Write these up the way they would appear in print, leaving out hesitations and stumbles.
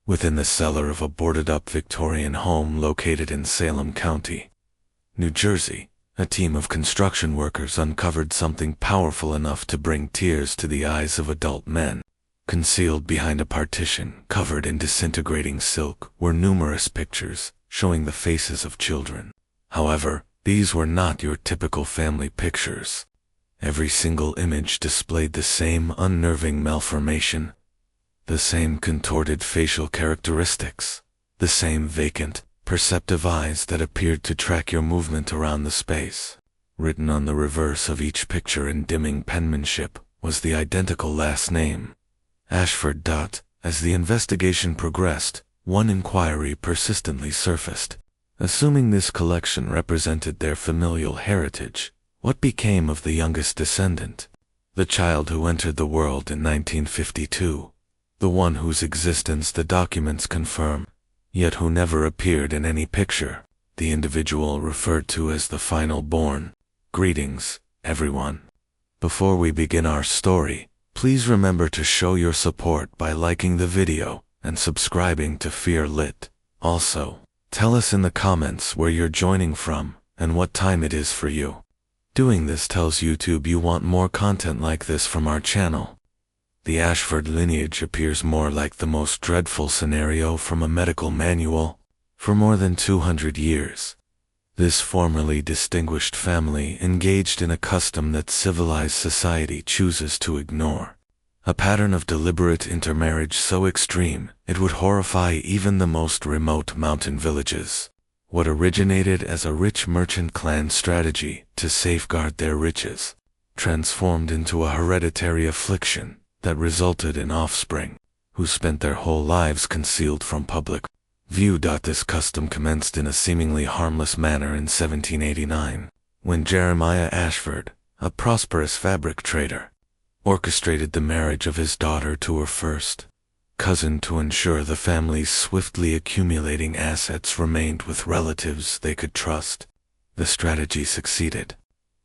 within the cellar of a boarded-up Victorian home located in Salem County, New Jersey. A team of construction workers uncovered something powerful enough to bring tears to the eyes of adult men. Concealed behind a partition covered in disintegrating silk were numerous pictures showing the faces of children. However, these were not your typical family pictures. Every single image displayed the same unnerving malformation, the same contorted facial characteristics, the same vacant, perceptive eyes that appeared to track your movement around the space. Written on the reverse of each picture in dimming penmanship was the identical last name, Ashford. As the investigation progressed, one inquiry persistently surfaced. Assuming this collection represented their familial heritage, what became of the youngest descendant? The child who entered the world in 1952, the one whose existence the documents confirm, yet who never appeared in any picture, the individual referred to as the final born. Greetings, everyone. Before we begin our story, please remember to show your support by liking the video and subscribing to Fear Lit. Also, tell us in the comments where you're joining from and what time it is for you. Doing this tells YouTube you want more content like this from our channel. The Ashford lineage appears more like the most dreadful scenario from a medical manual. For more than 200 years, this formerly distinguished family engaged in a custom that civilized society chooses to ignore. A pattern of deliberate intermarriage so extreme it would horrify even the most remote mountain villages. What originated as a rich merchant clan strategy to safeguard their riches, transformed into a hereditary affliction that resulted in offspring who spent their whole lives concealed from public view. This custom commenced in a seemingly harmless manner in 1789, when Jeremiah Ashford, a prosperous fabric trader, orchestrated the marriage of his daughter to her first cousin to ensure the family's swiftly accumulating assets remained with relatives they could trust. The strategy succeeded.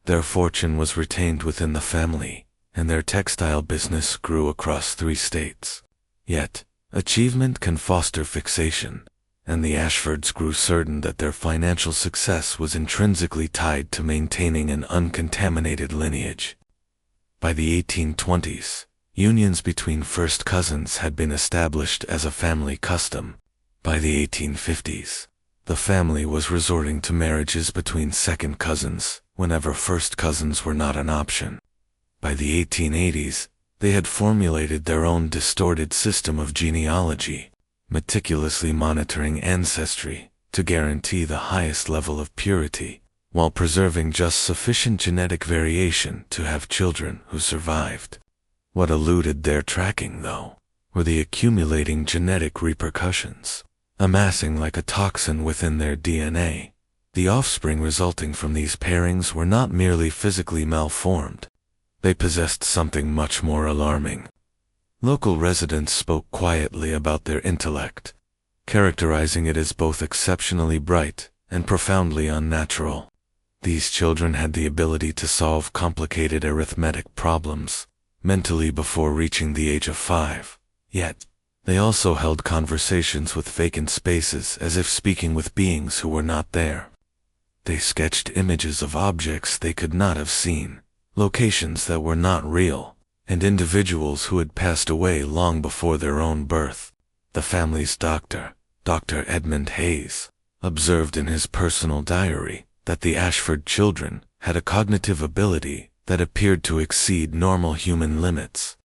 Their fortune was retained within the family, and their textile business grew across 3 states. Yet, achievement can foster fixation, and the Ashfords grew certain that their financial success was intrinsically tied to maintaining an uncontaminated lineage. By the 1820s, unions between first cousins had been established as a family custom. By the 1850s, the family was resorting to marriages between second cousins whenever first cousins were not an option. By the 1880s, they had formulated their own distorted system of genealogy, meticulously monitoring ancestry to guarantee the highest level of purity, while preserving just sufficient genetic variation to have children who survived. What eluded their tracking, though, were the accumulating genetic repercussions, amassing like a toxin within their DNA. The offspring resulting from these pairings were not merely physically malformed. They possessed something much more alarming. Local residents spoke quietly about their intellect, characterizing it as both exceptionally bright and profoundly unnatural. These children had the ability to solve complicated arithmetic problems mentally before reaching the age of 5, yet they also held conversations with vacant spaces as if speaking with beings who were not there. They sketched images of objects they could not have seen, locations that were not real, and individuals who had passed away long before their own birth. The family's doctor, Dr. Edmund Hayes, observed in his personal diary that the Ashford children had a cognitive ability that appeared to exceed normal human limits,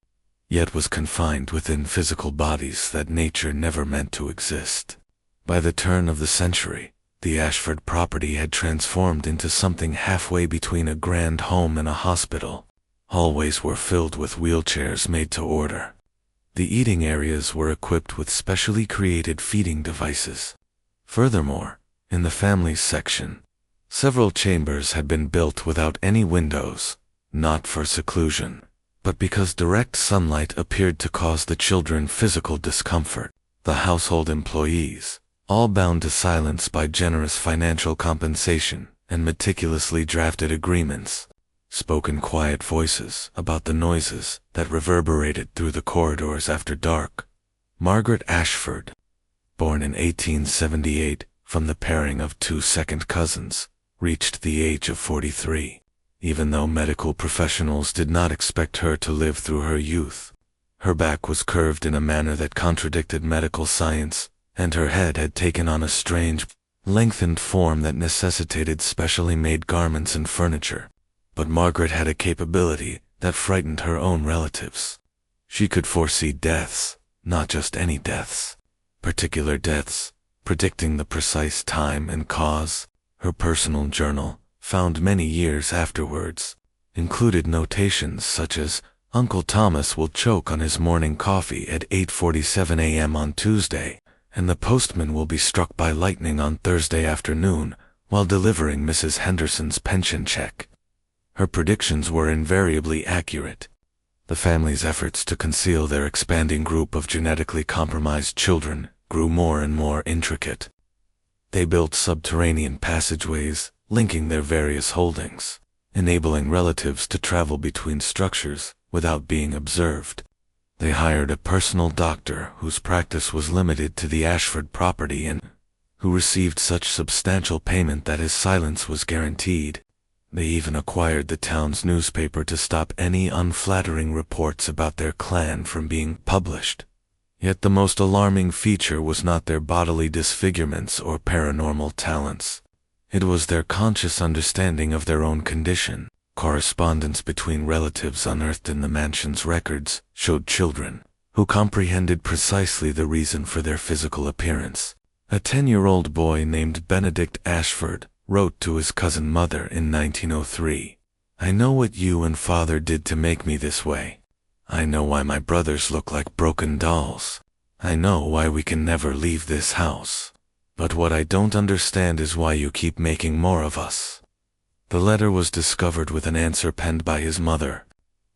yet was confined within physical bodies that nature never meant to exist. By the turn of the century, the Ashford property had transformed into something halfway between a grand home and a hospital. Hallways were filled with wheelchairs made to order. The eating areas were equipped with specially created feeding devices. Furthermore, in the family's section, several chambers had been built without any windows, not for seclusion, but because direct sunlight appeared to cause the children physical discomfort. The household employees, all bound to silence by generous financial compensation and meticulously drafted agreements, spoke in quiet voices about the noises that reverberated through the corridors after dark. Margaret Ashford, born in 1878 from the pairing of two second cousins, reached the age of 43. Even though medical professionals did not expect her to live through her youth, her back was curved in a manner that contradicted medical science, and her head had taken on a strange, lengthened form that necessitated specially made garments and furniture. But Margaret had a capability that frightened her own relatives. She could foresee deaths, not just any deaths, particular deaths, predicting the precise time and cause. Her personal journal, found many years afterwards, included notations such as, "Uncle Thomas will choke on his morning coffee at 8:47 a.m. on Tuesday, and the postman will be struck by lightning on Thursday afternoon while delivering Mrs. Henderson's pension check." Her predictions were invariably accurate. The family's efforts to conceal their expanding group of genetically compromised children grew more and more intricate. They built subterranean passageways linking their various holdings, enabling relatives to travel between structures without being observed. They hired a personal doctor whose practice was limited to the Ashford property and who received such substantial payment that his silence was guaranteed. They even acquired the town's newspaper to stop any unflattering reports about their clan from being published. Yet the most alarming feature was not their bodily disfigurements or paranormal talents. It was their conscious understanding of their own condition. Correspondence between relatives unearthed in the mansion's records showed children who comprehended precisely the reason for their physical appearance. A 10-year-old boy named Benedict Ashford wrote to his cousin mother in 1903, "I know what you and father did to make me this way. I know why my brothers look like broken dolls. I know why we can never leave this house. But what I don't understand is why you keep making more of us." The letter was discovered with an answer penned by his mother,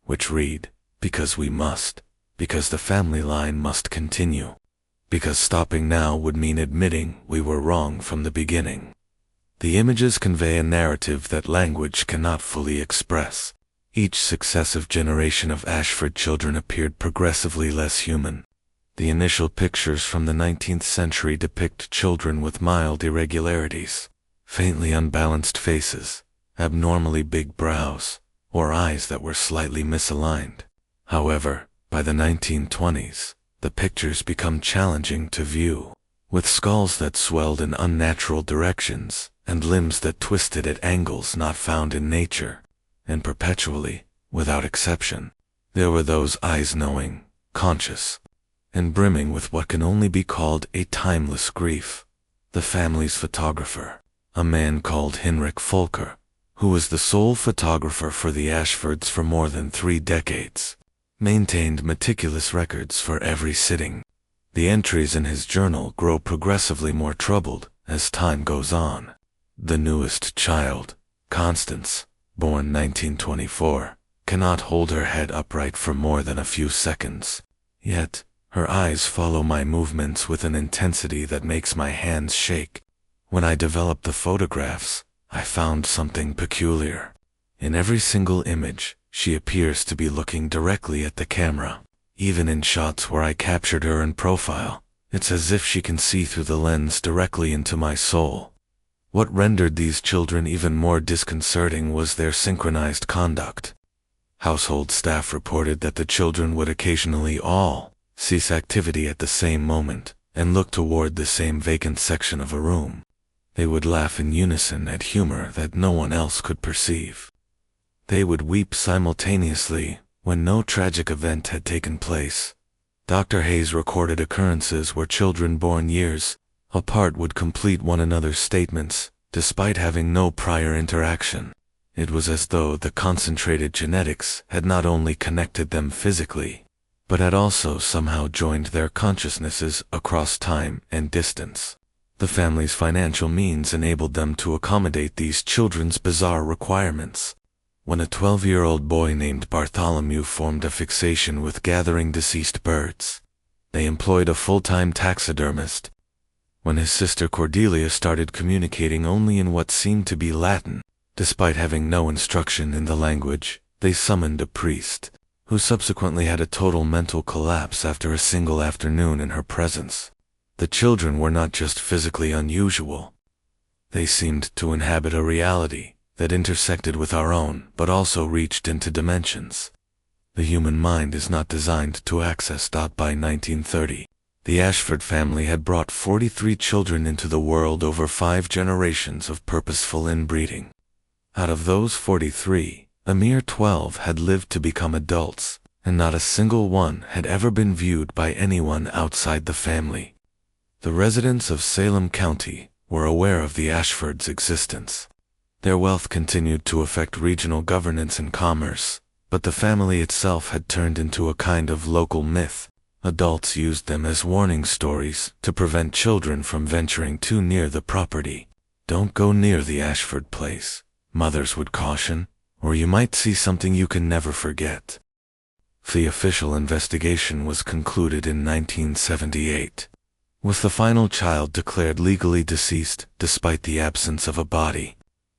which read, "Because we must. Because the family line must continue. Because stopping now would mean admitting we were wrong from the beginning." The images convey a narrative that language cannot fully express. Each successive generation of Ashford children appeared progressively less human. The initial pictures from the 19th century depict children with mild irregularities, faintly unbalanced faces, abnormally big brows, or eyes that were slightly misaligned. However, by the 1920s, the pictures become challenging to view, with skulls that swelled in unnatural directions and limbs that twisted at angles not found in nature. And perpetually, without exception, there were those eyes knowing, conscious, and brimming with what can only be called a timeless grief. The family's photographer, a man called Hinrich Folker, who was the sole photographer for the Ashfords for more than 3 decades, maintained meticulous records for every sitting. The entries in his journal grow progressively more troubled as time goes on. The newest child, Constance, born 1924, cannot hold her head upright for more than a few seconds. Yet, her eyes follow my movements with an intensity that makes my hands shake. When I developed the photographs, I found something peculiar. In every single image, she appears to be looking directly at the camera. Even in shots where I captured her in profile, it's as if she can see through the lens directly into my soul. What rendered these children even more disconcerting was their synchronized conduct. Household staff reported that the children would occasionally all cease activity at the same moment and look toward the same vacant section of a room. They would laugh in unison at humor that no one else could perceive. They would weep simultaneously when no tragic event had taken place. Dr. Hayes recorded occurrences where children born years apart would complete one another's statements, despite having no prior interaction. It was as though the concentrated genetics had not only connected them physically, but had also somehow joined their consciousnesses across time and distance. The family's financial means enabled them to accommodate these children's bizarre requirements. When a 12-year-old boy named Bartholomew formed a fixation with gathering deceased birds, they employed a full-time taxidermist. When his sister Cordelia started communicating only in what seemed to be Latin, despite having no instruction in the language, they summoned a priest, who subsequently had a total mental collapse after a single afternoon in her presence. The children were not just physically unusual. They seemed to inhabit a reality that intersected with our own, but also reached into dimensions the human mind is not designed to access. By 1930, the Ashford family had brought 43 children into the world over 5 generations of purposeful inbreeding. Out of those 43, a mere 12 had lived to become adults, and not a single one had ever been viewed by anyone outside the family. The residents of Salem County were aware of the Ashfords' existence. Their wealth continued to affect regional governance and commerce, but the family itself had turned into a kind of local myth. Adults used them as warning stories to prevent children from venturing too near the property. "Don't go near the Ashford place," mothers would caution, "or you might see something you can never forget." The official investigation was concluded in 1978, with the final child declared legally deceased despite the absence of a body.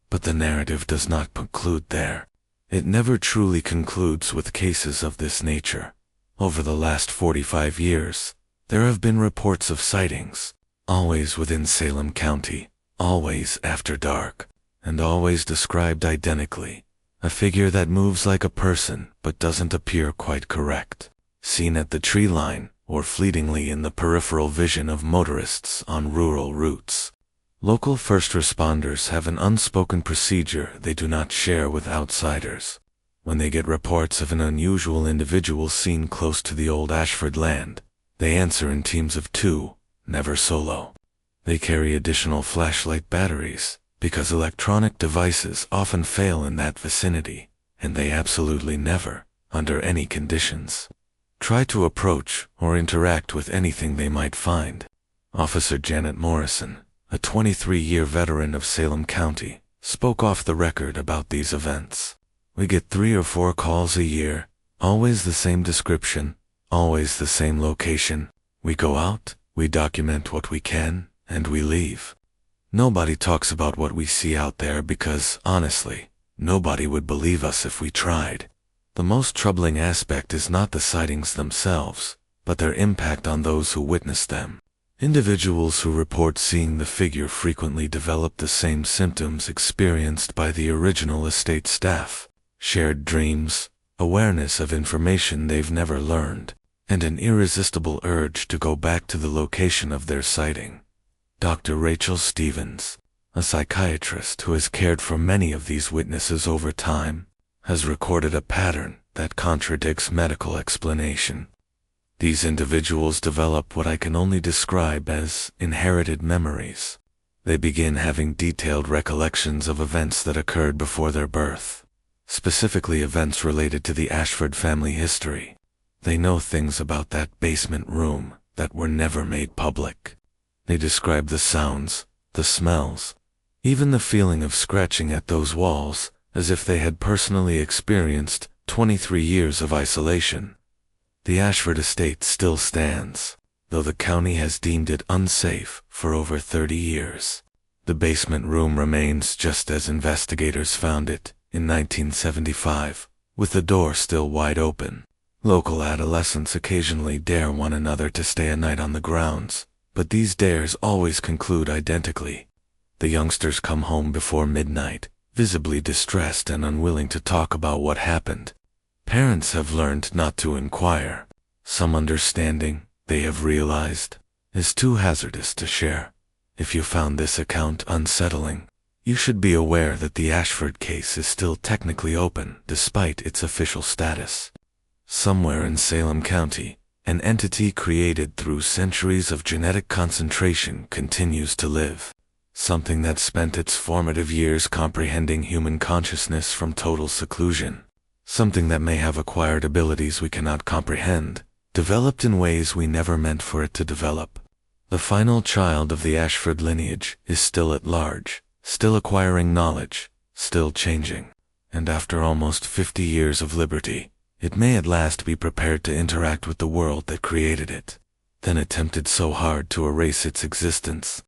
But the narrative does not conclude there. It never truly concludes with cases of this nature. Over the last 45 years, there have been reports of sightings, always within Salem County, always after dark, and always described identically. A figure that moves like a person but doesn't appear quite correct, seen at the tree line or fleetingly in the peripheral vision of motorists on rural routes. Local first responders have an unspoken procedure they do not share with outsiders. When they get reports of an unusual individual seen close to the old Ashford land, they answer in teams of 2, never solo. They carry additional flashlight batteries, because electronic devices often fail in that vicinity, and they absolutely never, under any conditions, try to approach or interact with anything they might find. Officer Janet Morrison, a 23-year veteran of Salem County, spoke off the record about these events. "We get 3 or 4 calls a year, always the same description, always the same location. We go out, we document what we can, and we leave. Nobody talks about what we see out there because, honestly, nobody would believe us if we tried." The most troubling aspect is not the sightings themselves, but their impact on those who witness them. Individuals who report seeing the figure frequently develop the same symptoms experienced by the original estate staff: shared dreams, awareness of information they've never learned, and an irresistible urge to go back to the location of their sighting. Dr. Rachel Stevens, a psychiatrist who has cared for many of these witnesses over time, has recorded a pattern that contradicts medical explanation. These individuals develop what I can only describe as inherited memories. They begin having detailed recollections of events that occurred before their birth, specifically events related to the Ashford family history. They know things about that basement room that were never made public. They describe the sounds, the smells, even the feeling of scratching at those walls, as if they had personally experienced 23 years of isolation. The Ashford estate still stands, though the county has deemed it unsafe for over 30 years. The basement room remains just as investigators found it in 1975, with the door still wide open. Local adolescents occasionally dare one another to stay a night on the grounds, but these dares always conclude identically. The youngsters come home before midnight, visibly distressed and unwilling to talk about what happened. Parents have learned not to inquire. Some understanding, they have realized, is too hazardous to share. If you found this account unsettling, you should be aware that the Ashford case is still technically open despite its official status. Somewhere in Salem County, an entity created through centuries of genetic concentration continues to live. Something that spent its formative years comprehending human consciousness from total seclusion. Something that may have acquired abilities we cannot comprehend, developed in ways we never meant for it to develop. The final child of the Ashford lineage is still at large, still acquiring knowledge, still changing. And after almost 50 years of liberty, it may at last be prepared to interact with the world that created it, then attempted so hard to erase its existence.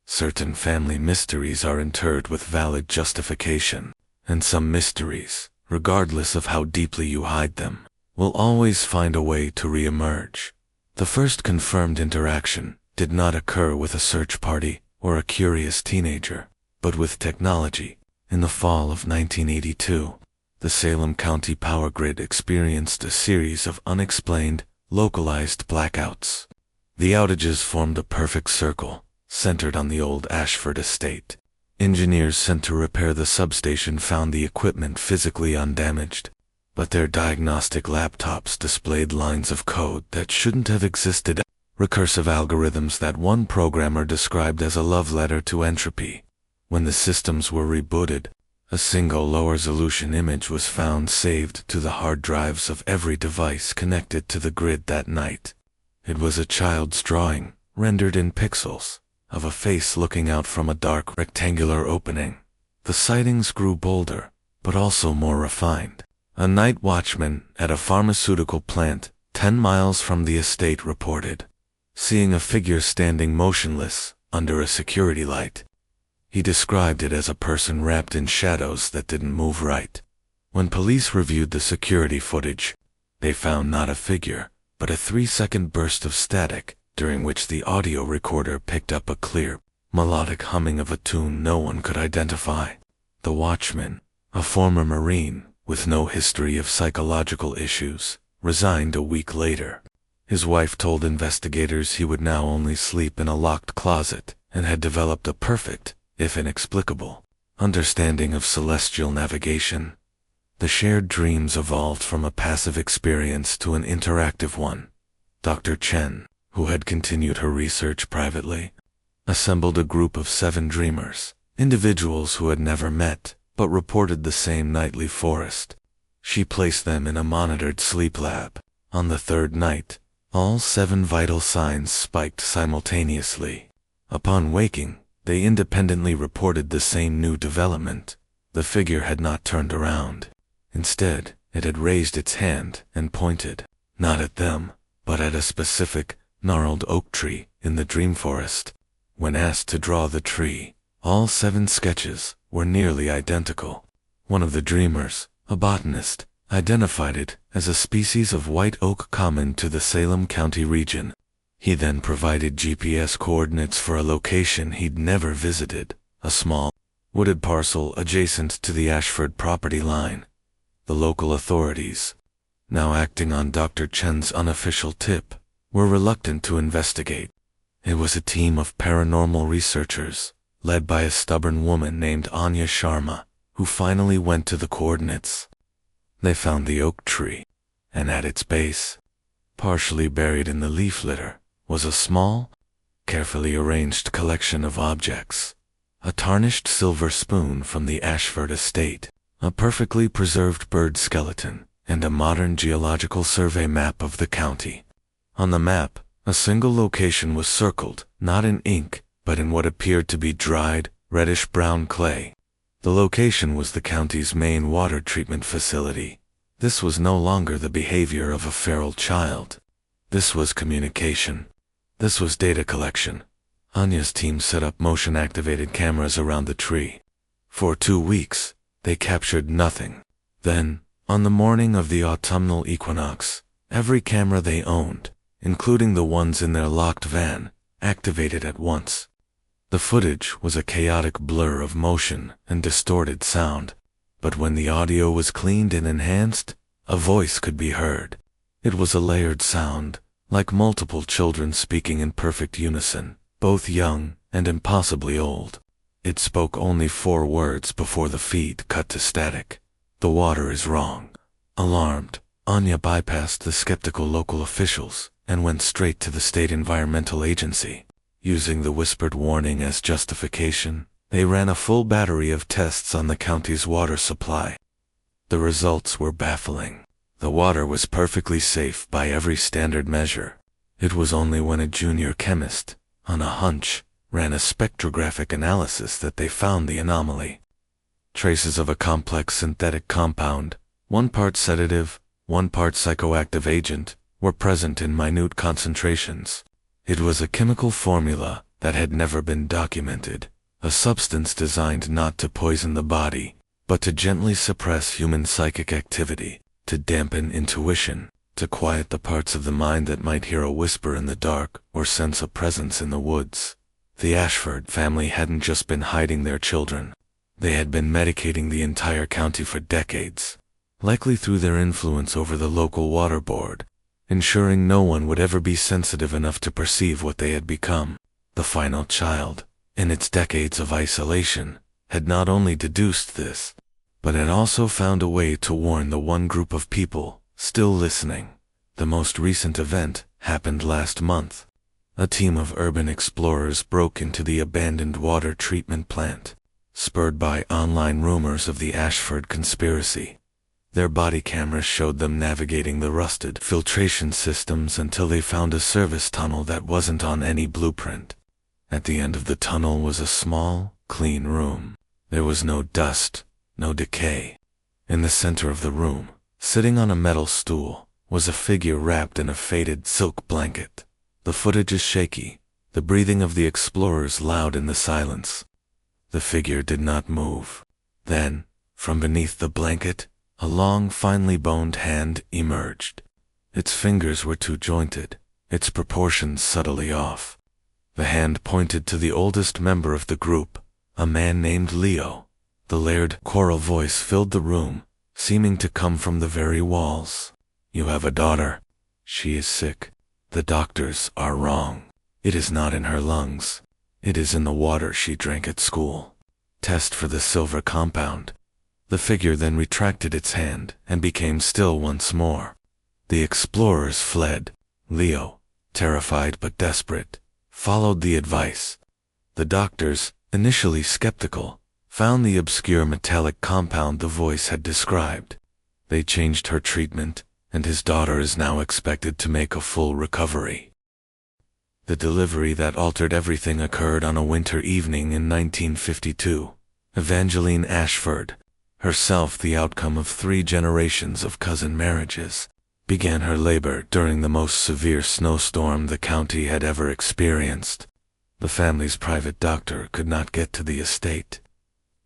Certain family mysteries are interred with valid justification, and some mysteries, regardless of how deeply you hide them, will always find a way to re-emerge. The first confirmed interaction, did not occur with a search party or a curious teenager, but with technology. In the fall of 1982, the Salem County power grid experienced a series of unexplained, localized blackouts. The outages formed a perfect circle, centered on the old Ashford estate. Engineers sent to repair the substation found the equipment physically undamaged, but their diagnostic laptops displayed lines of code that shouldn't have existed, recursive algorithms that one programmer described as a love letter to entropy. When the systems were rebooted, a single low-resolution image was found saved to the hard drives of every device connected to the grid that night. It was a child's drawing, rendered in pixels, of a face looking out from a dark rectangular opening. The sightings grew bolder, but also more refined. A night watchman at a pharmaceutical plant 10 miles from the estate reported seeing a figure standing motionless under a security light. He described it as a person wrapped in shadows that didn't move right. When police reviewed the security footage, they found not a figure, but a 3-second burst of static, during which the audio recorder picked up a clear, melodic humming of a tune no one could identify. The watchman, a former Marine with no history of psychological issues, resigned a week later. His wife told investigators he would now only sleep in a locked closet and had developed a perfect, if inexplicable, understanding of celestial navigation. The shared dreams evolved from a passive experience to an interactive one. Dr. Chen, who had continued her research privately, assembled a group of 7 dreamers, individuals who had never met, but reported the same nightly forest. She placed them in a monitored sleep lab. On the 3rd night, all 7 vital signs spiked simultaneously. Upon waking, they independently reported the same new development. The figure had not turned around. Instead, it had raised its hand and pointed, not at them, but at a specific, gnarled oak tree in the dream forest. When asked to draw the tree, all 7 sketches were nearly identical. One of the dreamers, a botanist, identified it as a species of white oak common to the Salem County region. He then provided GPS coordinates for a location he'd never visited, a small, wooded parcel adjacent to the Ashford property line. The local authorities, now acting on Dr. Chen's unofficial tip, were reluctant to investigate. It was a team of paranormal researchers, led by a stubborn woman named Anya Sharma, who finally went to the coordinates. They found the oak tree, and at its base, partially buried in the leaf litter, was a small, carefully arranged collection of objects. A tarnished silver spoon from the Ashford estate, a perfectly preserved bird skeleton, and a modern geological survey map of the county. On the map, a single location was circled, not in ink, but in what appeared to be dried, reddish-brown clay. The location was the county's main water treatment facility. This was no longer the behavior of a feral child. This was communication. This was data collection. Anya's team set up motion-activated cameras around the tree. For 2 weeks, they captured nothing. Then, on the morning of the autumnal equinox, every camera they owned, including the ones in their locked van, activated at once. The footage was a chaotic blur of motion and distorted sound, but when the audio was cleaned and enhanced, a voice could be heard. It was a layered sound, like multiple children speaking in perfect unison, both young and impossibly old. It spoke only 4 words before the feed cut to static. "The water is wrong." Alarmed, Anya bypassed the skeptical local officials and went straight to the state environmental agency. Using the whispered warning as justification, they ran a full battery of tests on the county's water supply. The results were baffling. The water was perfectly safe by every standard measure. It was only when a junior chemist, on a hunch, ran a spectrographic analysis that they found the anomaly. Traces of a complex synthetic compound, 1 part sedative, 1 part psychoactive agent, were present in minute concentrations. It was a chemical formula that had never been documented, a substance designed not to poison the body, but to gently suppress human psychic activity, to dampen intuition, to quiet the parts of the mind that might hear a whisper in the dark or sense a presence in the woods. The Ashford family hadn't just been hiding their children. They had been medicating the entire county for decades, likely through their influence over the local water board, ensuring no one would ever be sensitive enough to perceive what they had become. The final child, in its decades of isolation, had not only deduced this, but had also found a way to warn the one group of people still listening. The most recent event happened last month. A team of urban explorers broke into the abandoned water treatment plant, spurred by online rumors of the Ashford conspiracy. Their body cameras showed them navigating the rusted filtration systems until they found a service tunnel that wasn't on any blueprint. At the end of the tunnel was a small, clean room. There was no dust, no decay. In the center of the room, sitting on a metal stool, was a figure wrapped in a faded silk blanket. The footage is shaky, the breathing of the explorers loud in the silence. The figure did not move. Then, from beneath the blanket, a long, finely boned hand emerged. Its fingers were too jointed, its proportions subtly off. The hand pointed to the oldest member of the group, a man named Leo. The layered choral voice filled the room, seeming to come from the very walls. "You have a daughter. She is sick. The doctors are wrong. It is not in her lungs. It is in the water she drank at school. Test for the silver compound." The figure then retracted its hand and became still once more. The explorers fled. Leo, terrified but desperate, followed the advice. The doctors, initially skeptical, found the obscure metallic compound the voice had described. They changed her treatment, and his daughter is now expected to make a full recovery. The delivery that altered everything occurred on a winter evening in 1952. Evangeline Ashford, herself the outcome of 3 generations of cousin marriages, began her labor during the most severe snowstorm the county had ever experienced. The family's private doctor could not get to the estate,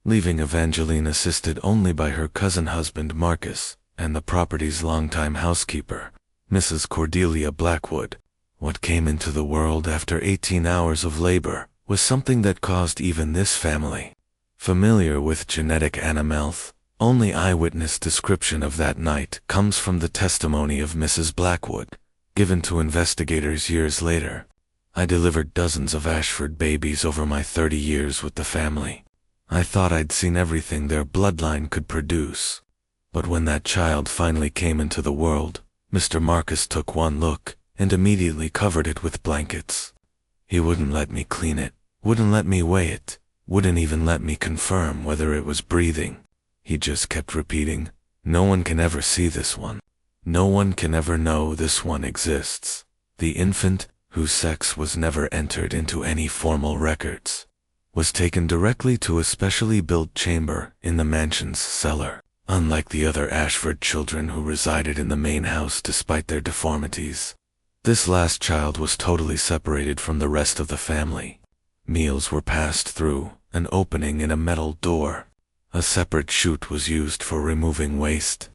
leaving Evangeline assisted only by her cousin husband Marcus and the property's longtime housekeeper, Mrs. Cordelia Blackwood. What came into the world after 18 hours of labor was something that caused even this family. Familiar with genetic animalth, only eyewitness description of that night comes from the testimony of Mrs. Blackwood, given to investigators years later. "I delivered dozens of Ashford babies over my 30 years with the family. I thought I'd seen everything their bloodline could produce. But when that child finally came into the world, Mr. Marcus took one look and immediately covered it with blankets. He wouldn't let me clean it, wouldn't let me weigh it, wouldn't even let me confirm whether it was breathing. He just kept repeating, 'No one can ever see this one. No one can ever know this one exists.' The infant, whose sex was never entered into any formal records, was taken directly to a specially built chamber in the mansion's cellar. Unlike the other Ashford children who resided in the main house despite their deformities, this last child was totally separated from the rest of the family. Meals were passed through an opening in a metal door. A separate chute was used for removing waste.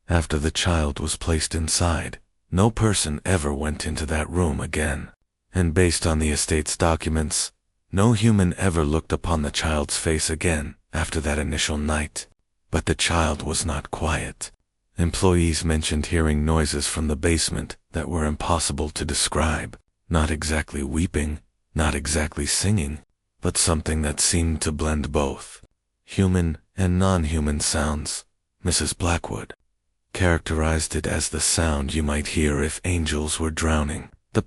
After the child was placed inside, no person ever went into that room again. And based on the estate's documents, no human ever looked upon the child's face again after that initial night. But the child was not quiet. Employees mentioned hearing noises from the basement that were impossible to describe. Not exactly weeping, not exactly singing, but something that seemed to blend both human and non-human sounds. Mrs. Blackwood characterized it as the sound you might hear if angels were drowning. The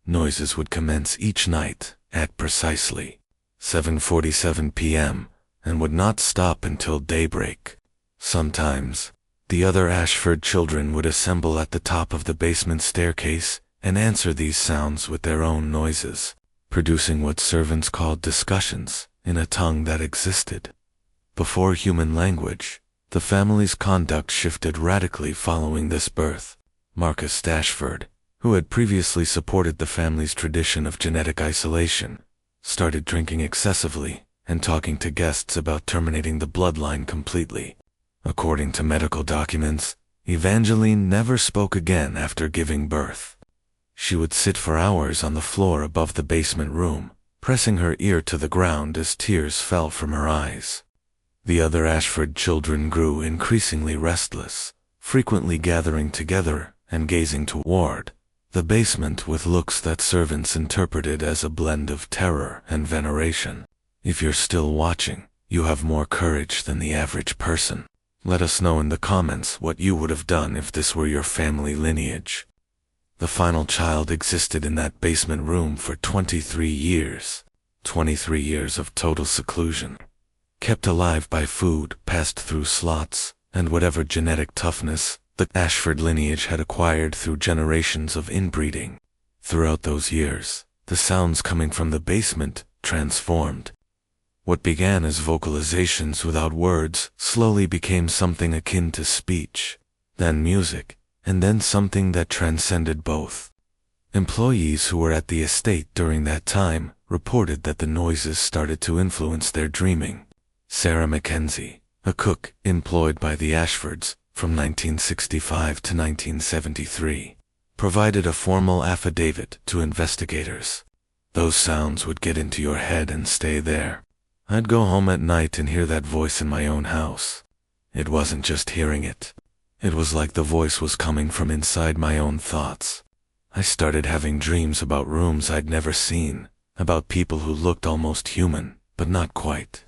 noises would commence each night at precisely 7:47 p.m. and would not stop until daybreak. Sometimes, the other Ashford children would assemble at the top of the basement staircase and answer these sounds with their own noises, producing what servants called discussions in a tongue that existed before human language. The family's conduct shifted radically following this birth. Marcus Ashford, who had previously supported the family's tradition of genetic isolation, started drinking excessively and talking to guests about terminating the bloodline completely. According to medical documents, Evangeline never spoke again after giving birth. She would sit for hours on the floor above the basement room, pressing her ear to the ground as tears fell from her eyes. The other Ashford children grew increasingly restless, frequently gathering together and gazing toward the basement with looks that servants interpreted as a blend of terror and veneration. If you're still watching, you have more courage than the average person. Let us know in the comments what you would have done if this were your family lineage. The final child existed in that basement room for 23 years. 23 years of total seclusion. Kept alive by food passed through slots, and whatever genetic toughness the Ashford lineage had acquired through generations of inbreeding. Throughout those years, the sounds coming from the basement transformed. What began as vocalizations without words slowly became something akin to speech, then music, and then something that transcended both. Employees who were at the estate during that time reported that the noises started to influence their dreaming. Sarah Mackenzie, a cook employed by the Ashfords from 1965 to 1973, provided a formal affidavit to investigators. Those sounds would get into your head and stay there. I'd go home at night and hear that voice in my own house. It wasn't just hearing it. It was like the voice was coming from inside my own thoughts. I started having dreams about rooms I'd never seen, about people who looked almost human, but not quite.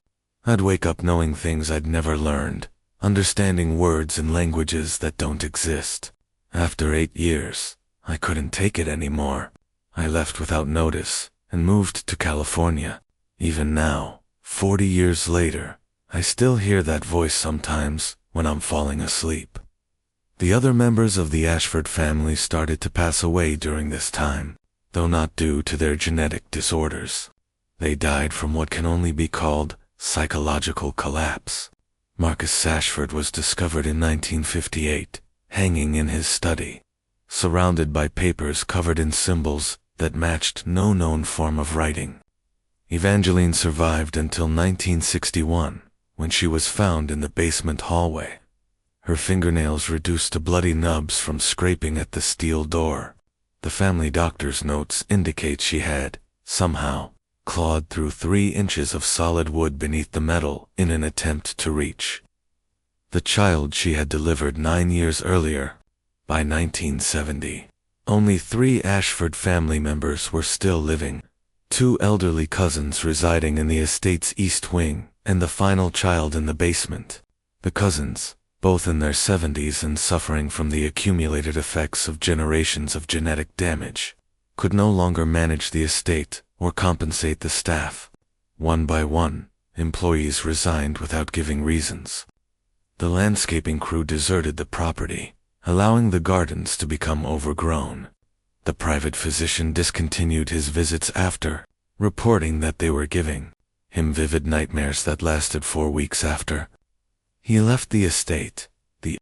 I'd wake up knowing things I'd never learned, understanding words and languages that don't exist. After 8 years, I couldn't take it anymore. I left without notice and moved to California. Even now, 40 years later, I still hear that voice sometimes when I'm falling asleep. The other members of the Ashford family started to pass away during this time, though not due to their genetic disorders. They died from what can only be called psychological collapse. Marcus Ashford was discovered in 1958, hanging in his study, surrounded by papers covered in symbols that matched no known form of writing. Evangeline survived until 1961, when she was found in the basement hallway. Her fingernails reduced to bloody nubs from scraping at the steel door. The family doctor's notes indicate she had, somehow, clawed through 3 inches of solid wood beneath the metal in an attempt to reach the child she had delivered 9 years earlier. By 1970, only 3 Ashford family members were still living, 2 elderly cousins residing in the estate's east wing, and the final child in the basement. The cousins, both in their 70s and suffering from the accumulated effects of generations of genetic damage, could no longer manage the estate or compensate the staff. One by one, employees resigned without giving reasons. The landscaping crew deserted the property, allowing the gardens to become overgrown. The private physician discontinued his visits after, reporting that they were giving him vivid nightmares that lasted 4 weeks after he left the estate. The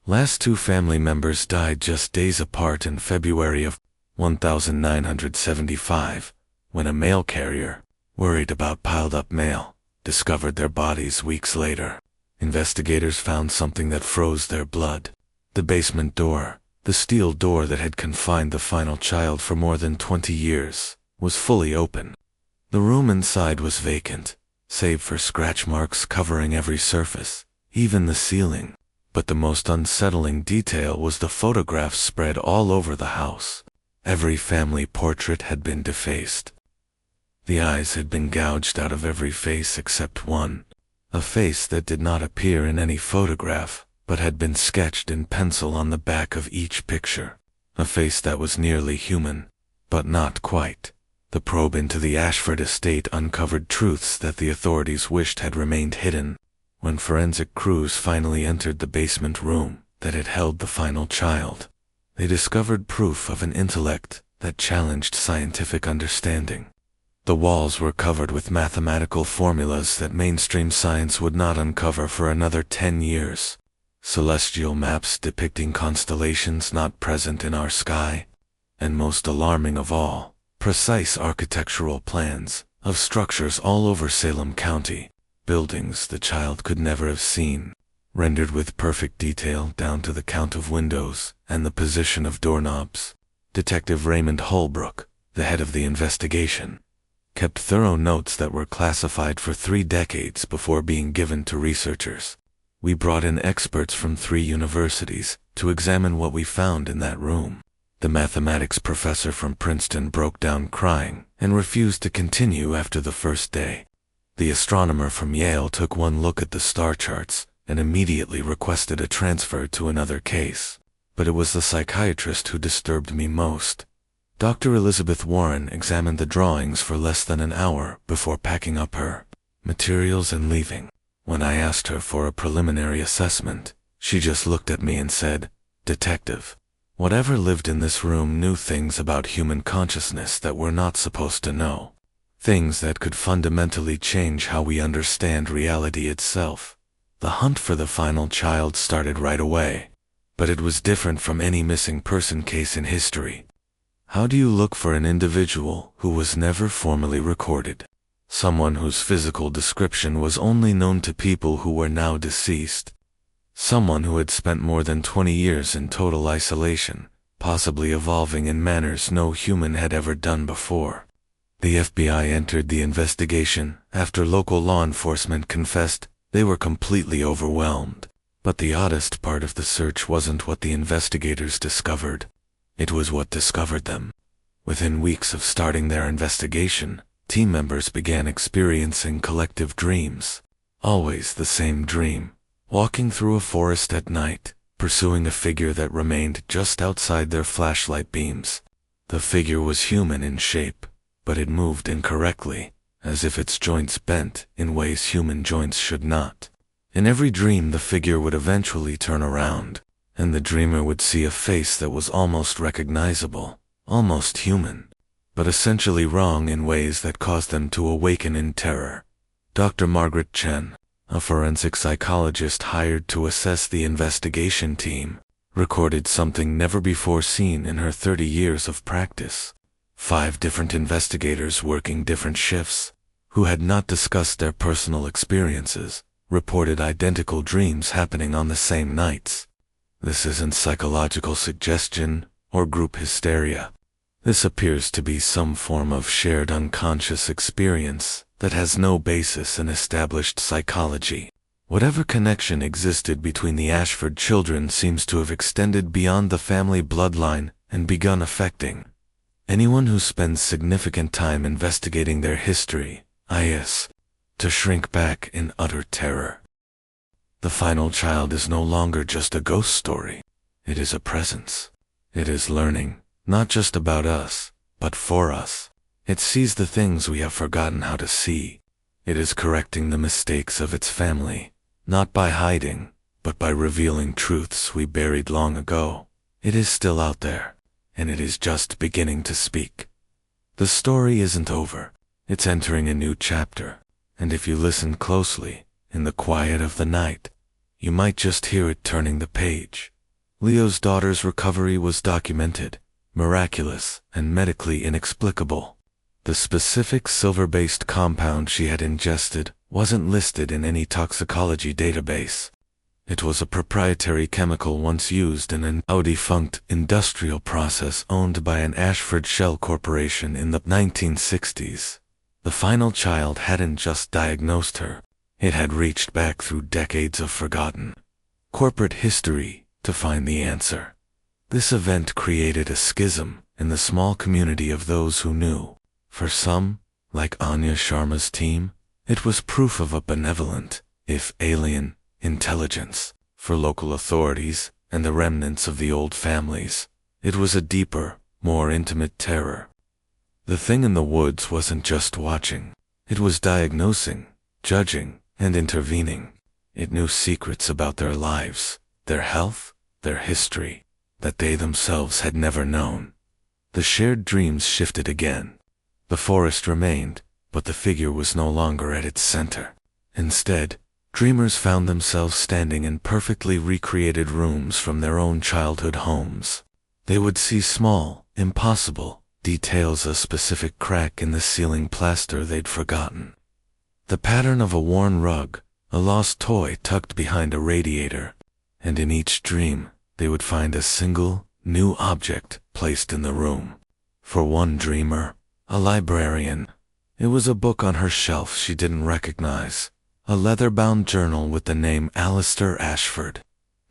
last 2 family members died just days apart in February of 1975, when a mail carrier, worried about piled-up mail, discovered their bodies weeks later. Investigators found something that froze their blood. The basement door, the steel door that had confined the final child for more than 20 years, was fully open. The room inside was vacant, save for scratch marks covering every surface, even the ceiling. But the most unsettling detail was the photographs spread all over the house. Every family portrait had been defaced. The eyes had been gouged out of every face except one, a face that did not appear in any photograph, but had been sketched in pencil on the back of each picture. A face that was nearly human, but not quite. The probe into the Ashford estate uncovered truths that the authorities wished had remained hidden. When forensic crews finally entered the basement room that had held the final child, they discovered proof of an intellect that challenged scientific understanding. The walls were covered with mathematical formulas that mainstream science would not uncover for another 10 years. Celestial maps depicting constellations not present in our sky, and most alarming of all, precise architectural plans of structures all over Salem County, buildings the child could never have seen. rendered with perfect detail down to the count of windows and the position of doorknobs. Detective Raymond Holbrook, the head of the investigation, kept thorough notes that were classified for 3 decades before being given to researchers. We brought in experts from 3 universities to examine what we found in that room. The mathematics professor from Princeton broke down crying and refused to continue after the first day. The astronomer from Yale took one look at the star charts and immediately requested a transfer to another case. But it was the psychiatrist who disturbed me most. Dr. Elizabeth Warren examined the drawings for less than an hour before packing up her materials and leaving. When I asked her for a preliminary assessment, she just looked at me and said, "Detective, whatever lived in this room knew things about human consciousness that we're not supposed to know. Things that could fundamentally change how we understand reality itself." The hunt for the final child started right away, but it was different from any missing person case in history. How do you look for an individual who was never formally recorded? Someone whose physical description was only known to people who were now deceased. Someone who had spent more than 20 years in total isolation, possibly evolving in manners no human had ever done before. The FBI entered the investigation after local law enforcement confessed they were completely overwhelmed. But the oddest part of the search wasn't what the investigators discovered. It was what discovered them. Within weeks of starting their investigation, team members began experiencing collective dreams. Always the same dream. Walking through a forest at night, pursuing a figure that remained just outside their flashlight beams. The figure was human in shape, but it moved incorrectly, as if its joints bent in ways human joints should not. In every dream the figure would eventually turn around, and the dreamer would see a face that was almost recognizable, almost human, but essentially wrong in ways that caused them to awaken in terror. Dr. Margaret Chen, a forensic psychologist hired to assess the investigation team, recorded something never before seen in her 30 years of practice. 5 different investigators working different shifts, who had not discussed their personal experiences, reported identical dreams happening on the same nights. This isn't psychological suggestion or group hysteria. This appears to be some form of shared unconscious experience that has no basis in established psychology. Whatever connection existed between the Ashford children seems to have extended beyond the family bloodline and begun affecting anyone who spends significant time investigating their history, to shrink back in utter terror. The final child is no longer just a ghost story. It is a presence. It is learning, not just about us, but for us. It sees the things we have forgotten how to see. It is correcting the mistakes of its family, not by hiding, but by revealing truths we buried long ago. It is still out there, and it is just beginning to speak. The story isn't over. It's entering a new chapter, and if you listen closely, in the quiet of the night, you might just hear it turning the page. Leo's daughter's recovery was documented, miraculous and medically inexplicable. The specific silver-based compound she had ingested wasn't listed in any toxicology database. It was a proprietary chemical once used in an now-defunct industrial process owned by an Ashford shell corporation in the 1960s. The final child hadn't just diagnosed her. It had reached back through decades of forgotten corporate history to find the answer. This event created a schism in the small community of those who knew. For some, like Anya Sharma's team, it was proof of a benevolent, if alien, intelligence. For local authorities and the remnants of the old families, it was a deeper, more intimate terror. The thing in the woods wasn't just watching. It was diagnosing, judging, and intervening. It knew secrets about their lives, their health, their history, that they themselves had never known. The shared dreams shifted again. The forest remained, but the figure was no longer at its center. Instead, dreamers found themselves standing in perfectly recreated rooms from their own childhood homes. They would see small, impossible details, a specific crack in the ceiling plaster they'd forgotten, the pattern of a worn rug, a lost toy tucked behind a radiator, and in each dream, they would find a single, new object placed in the room. For one dreamer, a librarian, it was a book on her shelf she didn't recognize, a leather-bound journal with the name Alistair Ashford,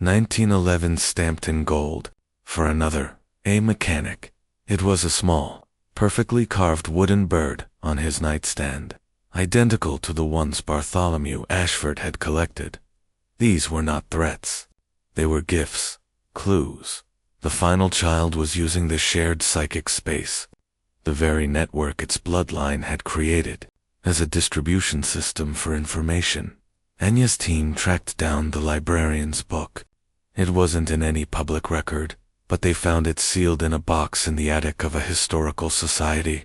1911 stamped in gold. For another, a mechanic, it was a small, perfectly carved wooden bird on his nightstand, identical to the ones Bartholomew Ashford had collected. These were not threats. They were gifts, clues. The final child was using the shared psychic space, the very network its bloodline had created, as a distribution system for information. Enya's team tracked down the librarian's book. It wasn't in any public record, but they found it sealed in a box in the attic of a historical society,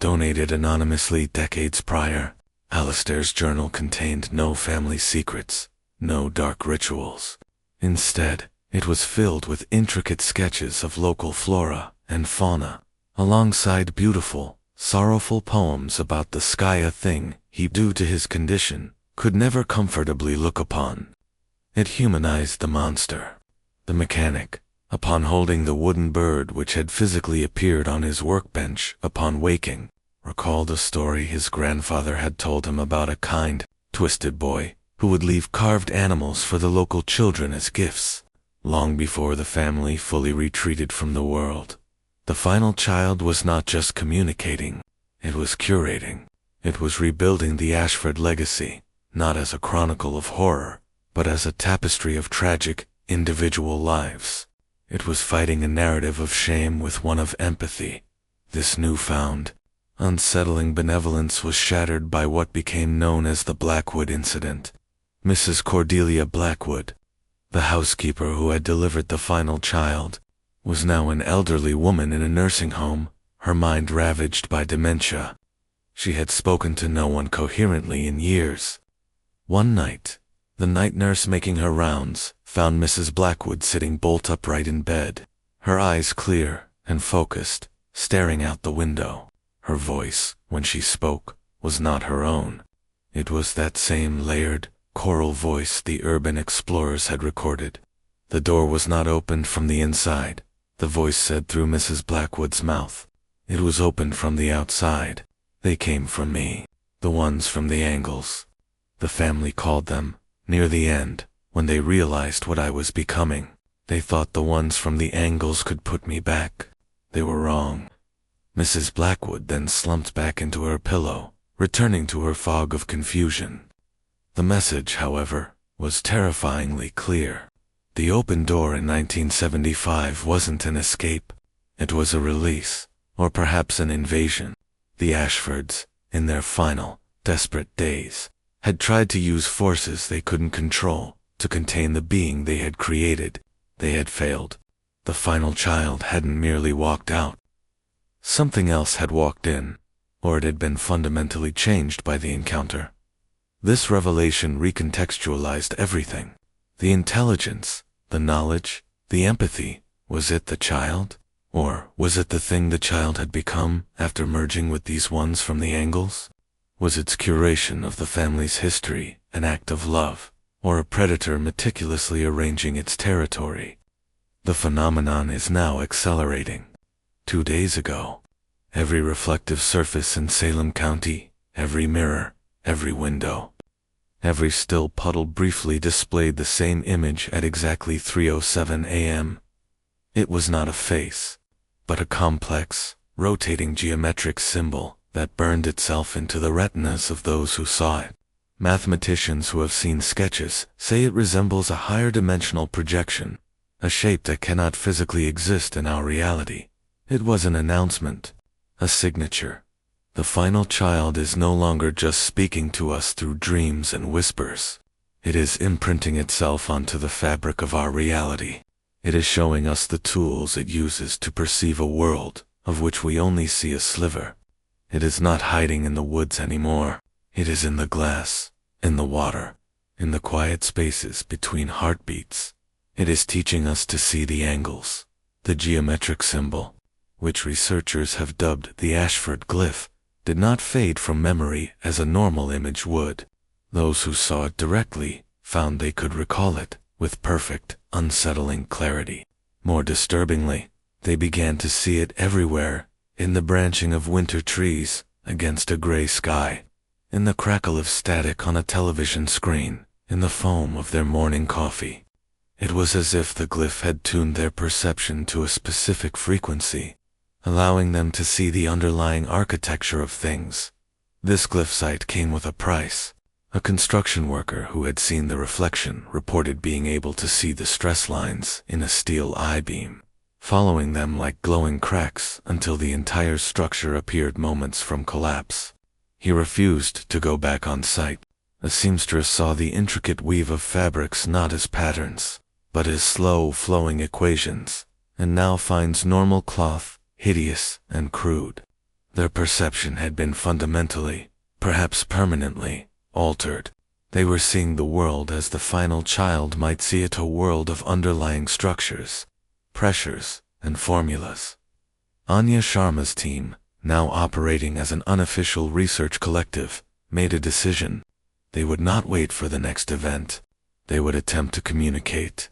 donated anonymously decades prior. Alistair's journal contained no family secrets, no dark rituals. Instead, it was filled with intricate sketches of local flora and fauna, alongside beautiful, sorrowful poems about the sky, a thing he, due to his condition, could never comfortably look upon. It humanized the monster. The mechanic, upon holding the wooden bird which had physically appeared on his workbench upon waking, recalled a story his grandfather had told him about a kind, twisted boy who would leave carved animals for the local children as gifts, long before the family fully retreated from the world. The final child was not just communicating, it was curating. It was rebuilding the Ashford legacy, not as a chronicle of horror, but as a tapestry of tragic, individual lives. It was fighting a narrative of shame with one of empathy. This newfound, unsettling benevolence was shattered by what became known as the Blackwood incident. Mrs. Cordelia Blackwood, the housekeeper who had delivered the final child, was now an elderly woman in a nursing home, her mind ravaged by dementia. She had spoken to no one coherently in years. One night, the night nurse making her rounds found Mrs. Blackwood sitting bolt upright in bed, her eyes clear and focused, staring out the window. Her voice, when she spoke, was not her own. It was that same layered, choral voice the urban explorers had recorded. The door was not opened from the inside, the voice said through Mrs. Blackwood's mouth. It was opened from the outside. They came from me, the ones from the angles. The family called them, near the end, when they realized what I was becoming. They thought the ones from the angles could put me back. They were wrong. Mrs. Blackwood then slumped back into her pillow, returning to her fog of confusion. The message, however, was terrifyingly clear. The open door in 1975 wasn't an escape. It was a release, or perhaps an invasion. The Ashfords, in their final, desperate days, had tried to use forces they couldn't control to contain the being they had created. They had failed. The final child hadn't merely walked out. Something else had walked in, or it had been fundamentally changed by the encounter. This revelation recontextualized everything. The intelligence, the knowledge, the empathy. Was it the child? Or was it the thing the child had become after merging with these ones from the angles? Was its curation of the family's history an act of love, or a predator meticulously arranging its territory? The phenomenon is now accelerating. 2 days ago, every reflective surface in Salem County, every mirror, every window, every still puddle briefly displayed the same image at exactly 3:07 a.m. It was not a face, but a complex, rotating geometric symbol that burned itself into the retinas of those who saw it. Mathematicians who have seen sketches say it resembles a higher dimensional projection, a shape that cannot physically exist in our reality. It was an announcement, a signature. The final child is no longer just speaking to us through dreams and whispers. It is imprinting itself onto the fabric of our reality. It is showing us the tools it uses to perceive a world of which we only see a sliver. It is not hiding in the woods anymore. It is in the glass, in the water, in the quiet spaces between heartbeats. It is teaching us to see the angles, the geometric symbol, which researchers have dubbed the Ashford glyph, did not fade from memory as a normal image would. Those who saw it directly found they could recall it with perfect, unsettling clarity. More disturbingly, they began to see it everywhere, in the branching of winter trees, against a gray sky, in the crackle of static on a television screen, in the foam of their morning coffee. It was as if the glyph had tuned their perception to a specific frequency, allowing them to see the underlying architecture of things. This glyph site came with a price. A construction worker who had seen the reflection reported being able to see the stress lines in a steel I-beam, following them like glowing cracks until the entire structure appeared moments from collapse. He refused to go back on site. A seamstress saw the intricate weave of fabrics not as patterns, but as slow flowing equations, and now finds normal cloth hideous and crude. Their perception had been fundamentally, perhaps permanently, altered. They were seeing the world as the final child might see it, a world of underlying structures, pressures, and formulas. Anya Sharma's team, now operating as an unofficial research collective, made a decision. They would not wait for the next event. They would attempt to communicate.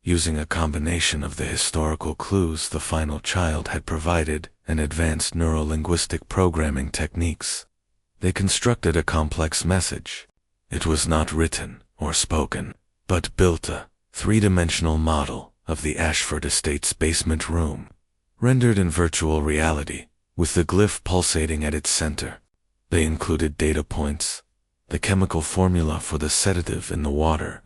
Using a combination of the historical clues the final child had provided and advanced neuro-linguistic programming techniques, they constructed a complex message. It was not written or spoken, but built a three-dimensional model of the Ashford estate's basement room, rendered in virtual reality, with the glyph pulsating at its center. They included data points, the chemical formula for the sedative in the water,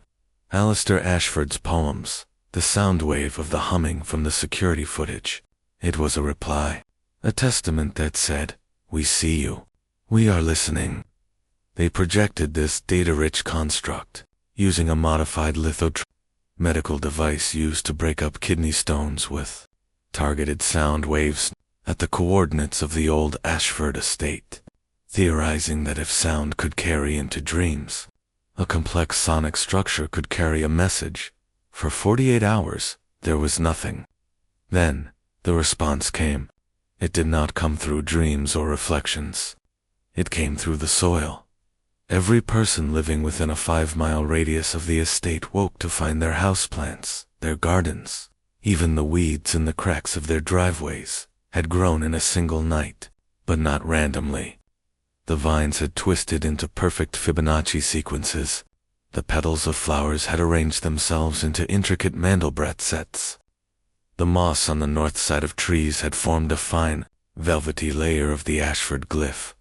Alistair Ashford's poems, the sound wave of the humming from the security footage. It was a reply, a testament that said, "We see you. We are listening." They projected this data-rich construct, using a modified medical device used to break up kidney stones with targeted sound waves at the coordinates of the old Ashford estate, theorizing that if sound could carry into dreams, a complex sonic structure could carry a message. For 48 hours, there was nothing. Then, the response came. It did not come through dreams or reflections. It came through the soil. Every person living within a 5-mile radius of the estate woke to find their houseplants, their gardens, even the weeds in the cracks of their driveways, had grown in a single night, but not randomly. The vines had twisted into perfect Fibonacci sequences. The petals of flowers had arranged themselves into intricate Mandelbrot sets. The moss on the north side of trees had formed a fine, velvety layer of the Ashford glyph.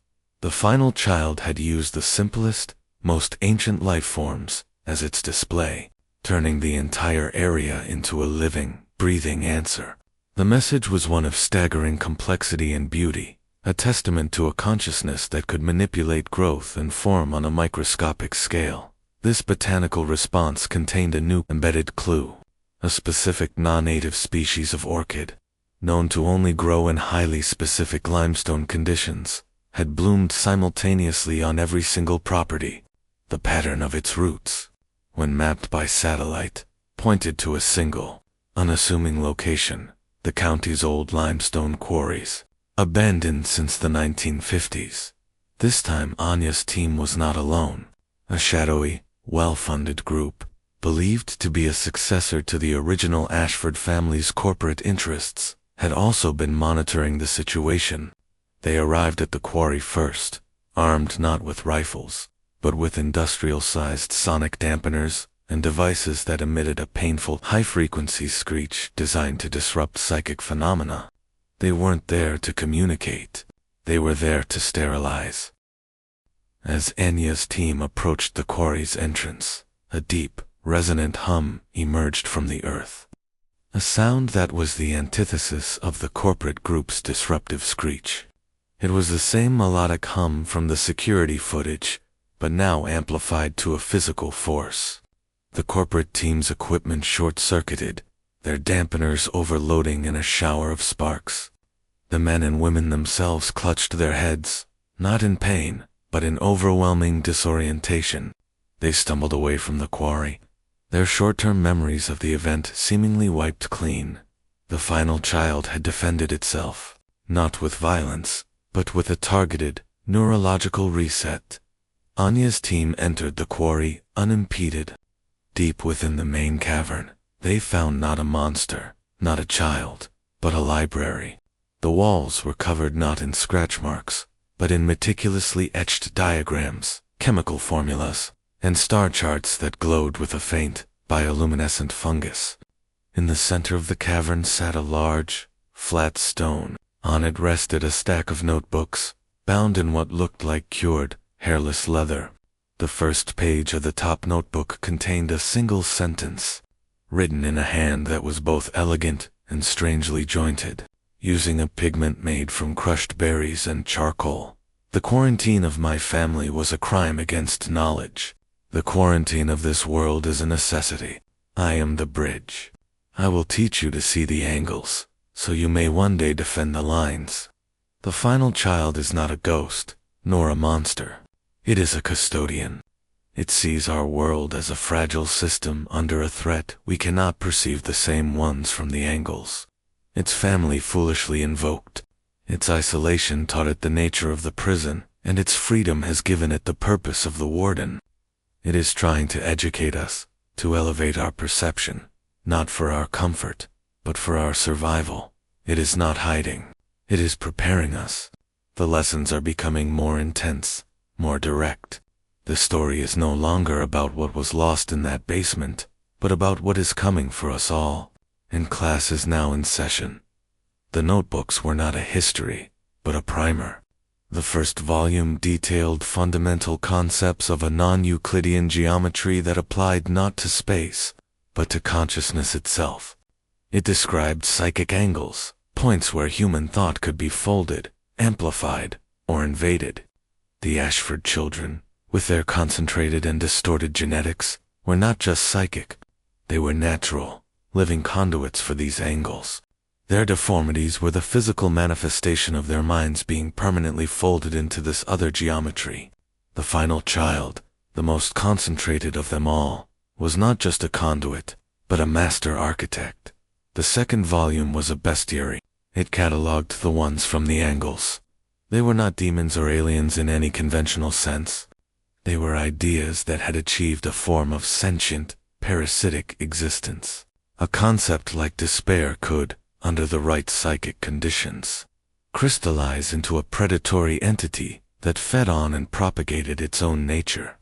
The final child had used the simplest, most ancient life forms as its display, turning the entire area into a living, breathing answer. The message was one of staggering complexity and beauty, a testament to a consciousness that could manipulate growth and form on a microscopic scale. This botanical response contained a new embedded clue. A specific non-native species of orchid, known to only grow in highly specific limestone conditions, had bloomed simultaneously on every single property. The pattern of its roots, when mapped by satellite, pointed to a single, unassuming location, the county's old limestone quarries, abandoned since the 1950s. This time Anya's team was not alone. A shadowy, well-funded group, believed to be a successor to the original Ashford family's corporate interests, had also been monitoring the situation. They arrived at the quarry first, armed not with rifles, but with industrial-sized sonic dampeners and devices that emitted a painful high-frequency screech designed to disrupt psychic phenomena. They weren't there to communicate. They were there to sterilize. As Anya's team approached the quarry's entrance, a deep, resonant hum emerged from the earth. A sound that was the antithesis of the corporate group's disruptive screech. It was the same melodic hum from the security footage, but now amplified to a physical force. The corporate team's equipment short-circuited, their dampeners overloading in a shower of sparks. The men and women themselves clutched their heads, not in pain, but in overwhelming disorientation. They stumbled away from the quarry, their short-term memories of the event seemingly wiped clean. The final child had defended itself, not with violence, but with a targeted, neurological reset. Anya's team entered the quarry unimpeded. Deep within the main cavern, they found not a monster, not a child, but a library. The walls were covered not in scratch marks, but in meticulously etched diagrams, chemical formulas, and star charts that glowed with a faint, bioluminescent fungus. In the center of the cavern sat a large, flat stone. On it rested a stack of notebooks, bound in what looked like cured, hairless leather. The first page of the top notebook contained a single sentence, written in a hand that was both elegant and strangely jointed, using a pigment made from crushed berries and charcoal. The quarantine of my family was a crime against knowledge. The quarantine of this world is a necessity. I am the bridge. I will teach you to see the angles, so you may one day defend the lines. The final child is not a ghost, nor a monster. It is a custodian. It sees our world as a fragile system under a threat we cannot perceive the same ones from the angles. Its family foolishly invoked. Its isolation taught it the nature of the prison, and its freedom has given it the purpose of the warden. It is trying to educate us, to elevate our perception, not for our comfort, but for our survival. It is not hiding. It is preparing us. The lessons are becoming more intense, more direct. The story is no longer about what was lost in that basement, but about what is coming for us all. And class is now in session. The notebooks were not a history, but a primer. The first volume detailed fundamental concepts of a non-Euclidean geometry that applied not to space, but to consciousness itself. It described psychic angles, points where human thought could be folded, amplified, or invaded. The Ashford children, with their concentrated and distorted genetics, were not just psychic. They were natural, living conduits for these angles. Their deformities were the physical manifestation of their minds being permanently folded into this other geometry. The final child, the most concentrated of them all, was not just a conduit, but a master architect. The second volume was a bestiary. It catalogued the ones from the angles. They were not demons or aliens in any conventional sense. They were ideas that had achieved a form of sentient, parasitic existence. A concept like despair could, under the right psychic conditions, crystallize into a predatory entity that fed on and propagated its own nature.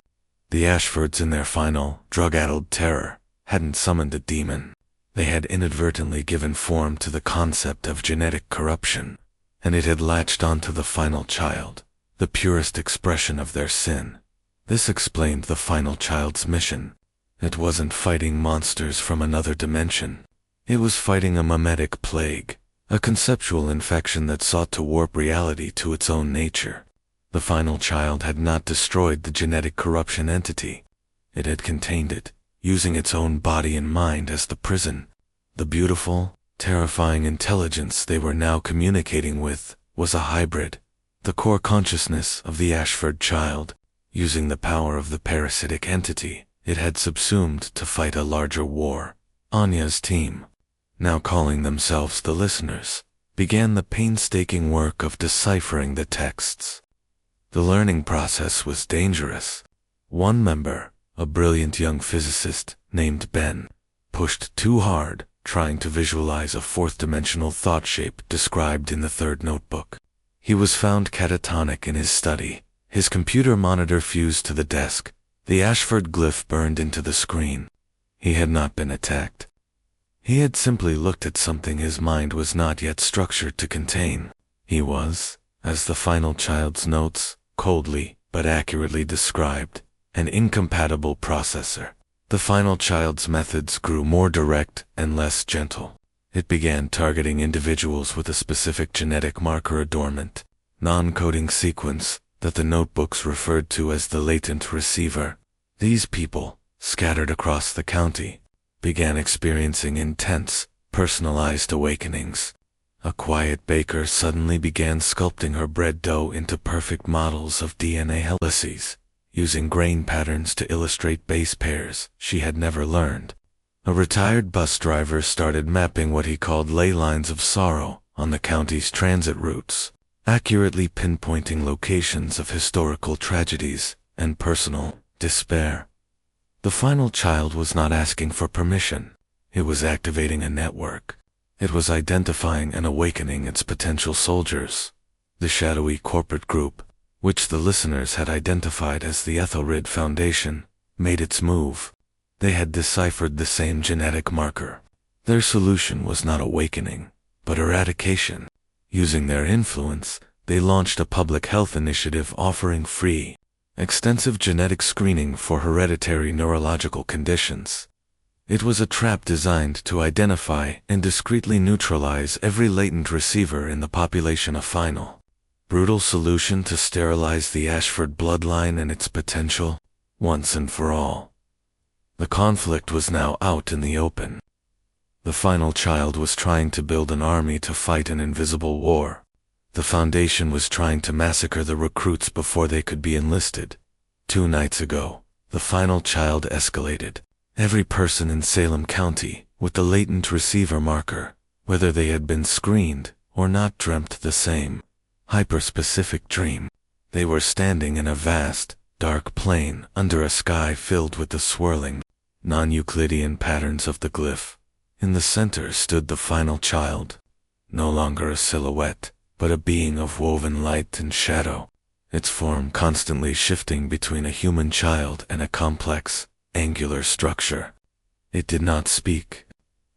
The Ashfords in their final, drug-addled terror, hadn't summoned a demon. They had inadvertently given form to the concept of genetic corruption, and it had latched onto the final child, the purest expression of their sin. This explained the final child's mission. It wasn't fighting monsters from another dimension. It was fighting a mimetic plague, a conceptual infection that sought to warp reality to its own nature. The final child had not destroyed the genetic corruption entity. It had contained it, using its own body and mind as the prison. The beautiful, terrifying intelligence they were now communicating with was a hybrid, the core consciousness of the Ashford child, using the power of the parasitic entity it had subsumed to fight a larger war. Anya's team, now calling themselves the listeners, began the painstaking work of deciphering the texts. The learning process was dangerous. One member, a brilliant young physicist named Ben, pushed too hard, trying to visualize a fourth-dimensional thought shape described in the third notebook. He was found catatonic in his study. His computer monitor fused to the desk. The Ashford glyph burned into the screen. He had not been attacked. He had simply looked at something his mind was not yet structured to contain. He was, as the final child's notes, coldly but accurately described, an incompatible processor. The final child's methods grew more direct and less gentle. It began targeting individuals with a specific genetic marker adornment, non-coding sequence that the notebooks referred to as the latent receiver. These people, scattered across the county, began experiencing intense, personalized awakenings. A quiet baker suddenly began sculpting her bread dough into perfect models of DNA helices, using grain patterns to illustrate base pairs she had never learned. A retired bus driver started mapping what he called ley lines of sorrow on the county's transit routes, accurately pinpointing locations of historical tragedies and personal despair. The final child was not asking for permission. It was activating a network. It was identifying and awakening its potential soldiers. The shadowy corporate group, which the listeners had identified as the Ethelred Foundation, made its move. They had deciphered the same genetic marker. Their solution was not awakening, but eradication. Using their influence, they launched a public health initiative offering free, extensive genetic screening for hereditary neurological conditions. It was a trap designed to identify and discreetly neutralize every latent receiver in the population. A final, brutal solution to sterilize the Ashford bloodline and its potential, once and for all. The conflict was now out in the open. The final child was trying to build an army to fight an invisible war. The Foundation was trying to massacre the recruits before they could be enlisted. 2 nights ago, the final child escalated. Every person in Salem County with the latent receiver marker, whether they had been screened or not, dreamt the same hyper-specific dream. They were standing in a vast, dark plain under a sky filled with the swirling, non-Euclidean patterns of the glyph. In the center stood the final child, no longer a silhouette, but a being of woven light and shadow, its form constantly shifting between a human child and a complex, angular structure. It did not speak.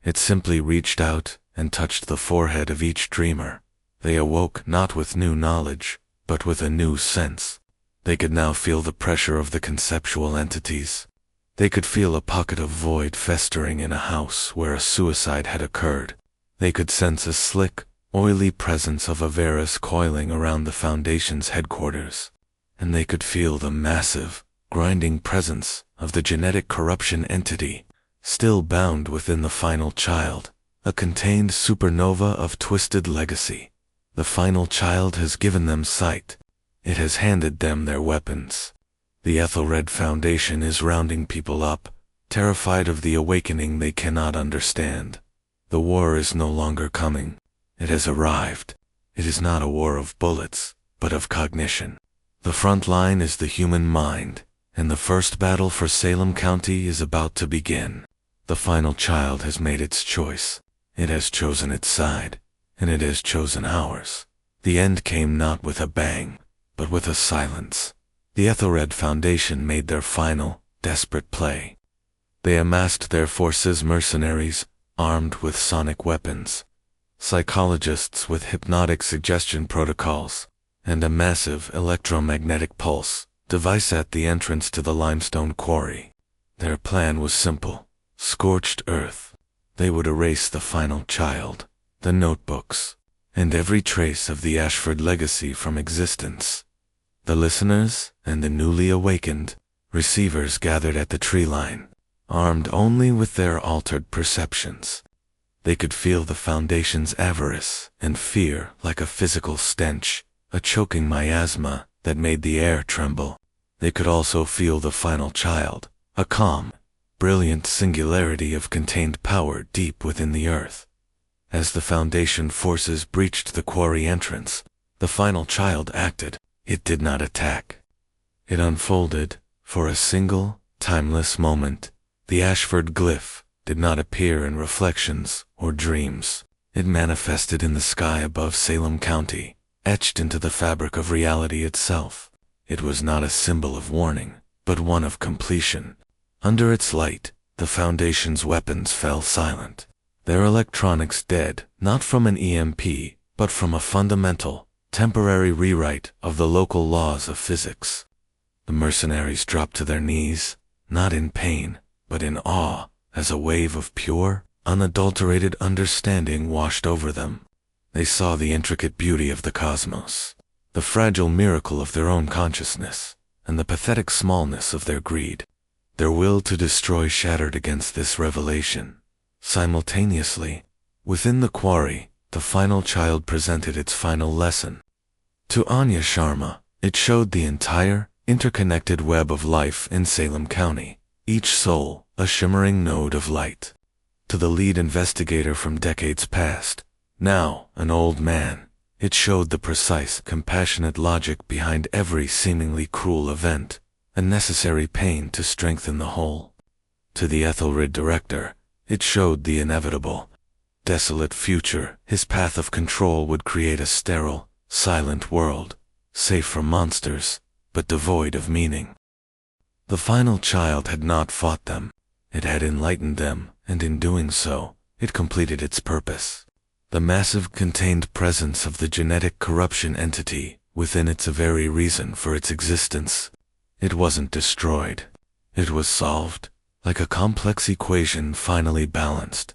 It simply reached out and touched the forehead of each dreamer. They awoke not with new knowledge, but with a new sense. They could now feel the pressure of the conceptual entities. They could feel a pocket of void festering in a house where a suicide had occurred. They could sense a slick, oily presence of a virus coiling around the Foundation's headquarters. And they could feel the massive, grinding presence of the genetic corruption entity, still bound within the final child, a contained supernova of twisted legacy. The final child has given them sight. It has handed them their weapons. The Ethelred Foundation is rounding people up, terrified of the awakening they cannot understand. The war is no longer coming. It has arrived. It is not a war of bullets, but of cognition. The front line is the human mind, and the first battle for Salem County is about to begin. The final child has made its choice. It has chosen its side, and it has chosen ours. The end came not with a bang, but with a silence. The Ethelred Foundation made their final, desperate play. They amassed their forces: mercenaries, armed with sonic weapons, psychologists with hypnotic suggestion protocols, and a massive electromagnetic pulse device at the entrance to the limestone quarry. Their plan was simple: scorched earth. They would erase the final child, the notebooks, and every trace of the Ashford legacy from existence. The listeners and the newly awakened receivers gathered at the tree line, armed only with their altered perceptions. They could feel the Foundation's avarice and fear like a physical stench, a choking miasma that made the air tremble. They could also feel the final child, a calm, brilliant singularity of contained power deep within the earth. As the Foundation forces breached the quarry entrance, the final child acted. It did not attack. It unfolded. For a single, timeless moment, the Ashford glyph did not appear in reflections or dreams. It manifested in the sky above Salem County, etched into the fabric of reality itself. It was not a symbol of warning, but one of completion. Under its light, the Foundation's weapons fell silent, their electronics dead, not from an EMP, but from a fundamental, temporary rewrite of the local laws of physics. The mercenaries dropped to their knees, not in pain, but in awe, as a wave of pure, unadulterated understanding washed over them. They saw the intricate beauty of the cosmos, the fragile miracle of their own consciousness, and the pathetic smallness of their greed. Their will to destroy shattered against this revelation. Simultaneously, within the quarry, the final child presented its final lesson. To Anya Sharma, it showed the entire, interconnected web of life in Salem County, each soul a shimmering node of light. To the lead investigator from decades past, now an old man, it showed the precise, compassionate logic behind every seemingly cruel event, a necessary pain to strengthen the whole. To the Ethelred director, it showed the inevitable, desolate future. His path of control would create a sterile, silent world, safe from monsters, but devoid of meaning. The final child had not fought them. It had enlightened them, and in doing so, it completed its purpose. The massive contained presence of the genetic corruption entity within its very reason for its existence. It wasn't destroyed. It was solved, like a complex equation finally balanced.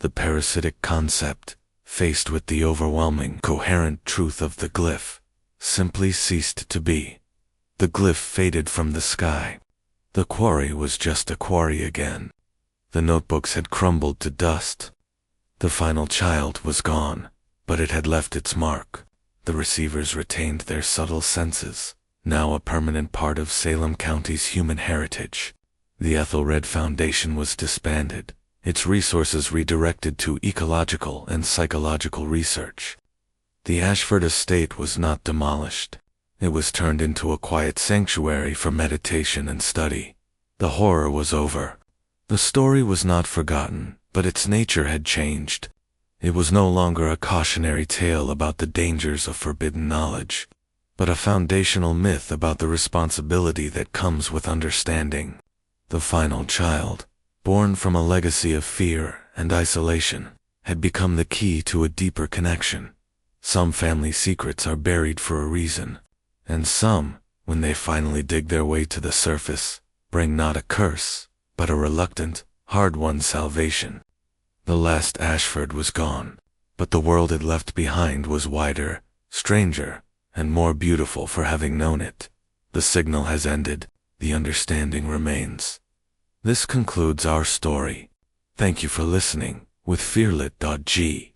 The parasitic concept, faced with the overwhelming, coherent truth of the glyph, simply ceased to be. The glyph faded from the sky. The quarry was just a quarry again. The notebooks had crumbled to dust. The final child was gone, but it had left its mark. The receivers retained their subtle senses, now a permanent part of Salem County's human heritage. The Ethelred Foundation was disbanded, its resources redirected to ecological and psychological research. The Ashford estate was not demolished. It was turned into a quiet sanctuary for meditation and study. The horror was over. The story was not forgotten, but its nature had changed. It was no longer a cautionary tale about the dangers of forbidden knowledge, but a foundational myth about the responsibility that comes with understanding. The final child, born from a legacy of fear and isolation, had become the key to a deeper connection. Some family secrets are buried for a reason, and some, when they finally dig their way to the surface, bring not a curse, but a reluctant, hard-won salvation. The last Ashford was gone, but the world it left behind was wider, stranger, and more beautiful for having known it. The signal has ended, the understanding remains. This concludes our story. Thank you for listening with Fearlit.g.